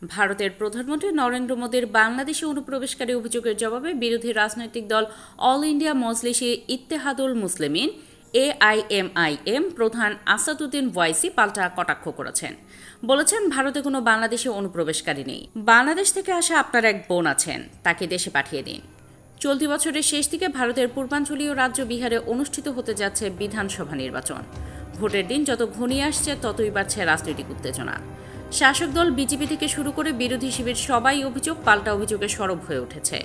ভারতের প্রধানমন্ত্রী নরেন্দ্র মোদীর বাংলাদেশে অনুপ্রবেশকারী অভিযোগের জবাবে বিরোধী রাজনৈতিক দল অল ইন্ডিয়া মজলিসে ইত্তেহাদুল মুসলিমিন AIMIM প্রধান আসাদুদ্দিন ওয়াইসি পাল্টা কটাক্ষ করেছেন। বলেছেন, ভারতে কোনো বাংলাদেশে অনুপ্রবেশকারী নেই। বাংলাদেশ থেকে আসা আপনার এক বোন আছেন, তাকে দেশে পাঠিয়ে দিন। চলতি বছরের শেষ দিকে ভারতের পূর্বাঞ্চলীয় রাজ্য বিহারে অনুষ্ঠিত হতে যাচ্ছে বিধানসভা নির্বাচন। ভোটের দিন যত ঘনিয়ে আসছে ততই বাড়ছে রাজনৈতিক উত্তেজনা। শাসক দল বিজেপি থেকে শুরু করে বিরোধী শিবির সবাই অভিযোগ পাল্টা অভিযোগে সরব হয়ে উঠেছে।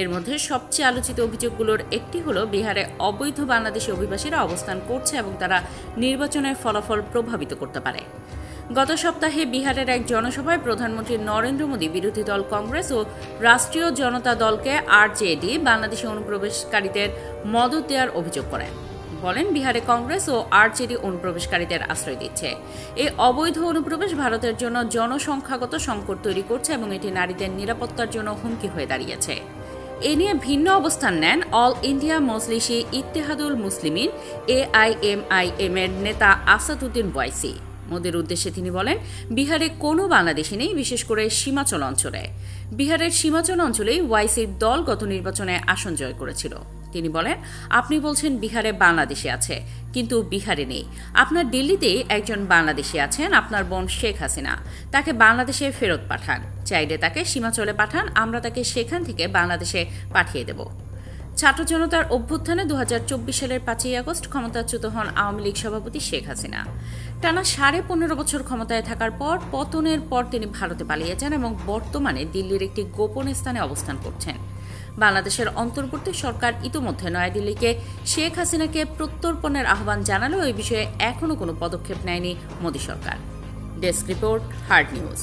এর মধ্যে সবচেয়ে আলোচিত অভিযোগগুলোর একটি হলো বিহারে অবৈধ বাংলাদেশি অভিবাসীরা অবস্থান করছে এবং তারা নির্বাচনের ফলাফল প্রভাবিত করতে পারে। গত সপ্তাহে বিহারের এক জনসভায় প্রধানমন্ত্রী নরেন্দ্র মোদী বিরোধী দল কংগ্রেস ও রাষ্ট্রীয় জনতা দলকে RJD বাংলাদেশি অনুপ্রবেশকারীদের মদত দেওয়ার অভিযোগ করেন। বলেন, বিহারে কংগ্রেস ও RJD অনুপ্রবেশকারীদের আশ্রয় দিচ্ছে। এই অবৈধ অনুপ্রবেশ ভারতের জন্য জনসংখ্যাগত সংকট তৈরি করছে এবং এটি নারীদের নিরাপত্তার জন্য হুমকি হয়ে দাঁড়িয়েছে। এ নিয়ে ভিন্ন অবস্থান নেন অল ইন্ডিয়া মজলিসে ইত্তেহাদুল মুসলিমিন AIMIM এর নেতা আসাদুদ্দিন ওয়াইসি। মোদির উদ্দেশ্যে তিনি বলেন, বিহারে কোনো বাংলাদেশি নেই, বিশেষ করে সীমাচল অঞ্চলে। বিহারের সীমাচল অঞ্চলেই ওয়াইসির দল গত নির্বাচনে আসন জয় করেছিল। তিনি বলেন, আপনি বলছেন বিহারে বাংলাদেশি আছে, কিন্তু বিহারে নেই। আপনার দিল্লিতেই একজন বাংলাদেশি আছেন, আপনার বোন শেখ হাসিনা। তাকে বাংলাদেশে ফেরত পাঠান, চাইলে তাকে সীমাচলে পাঠান, আমরা তাকে সেখান থেকে বাংলাদেশে পাঠিয়ে দেব। ছাত্র জনতার অভ্যুত্থানে 2024 সালের 5ই আগস্ট ক্ষমতাচ্যুত হন আওয়ামী লীগ সভাপতি শেখ হাসিনা। টানা 15.5 বছর ক্ষমতায় থাকার পর পতনের পর তিনি ভারতে পালিয়ে যান এবং বর্তমানে দিল্লির একটি গোপন স্থানে অবস্থান করছেন। বাংলাদেশের অন্তর্বর্তী সরকার ইতোমধ্যে নয়াদিল্লিকে শেখ হাসিনাকে প্রত্যর্পণের আহ্বান জানালেও এই বিষয়ে এখনও কোনো পদক্ষেপ নেয়নি মোদী সরকার। Desk report, hard news.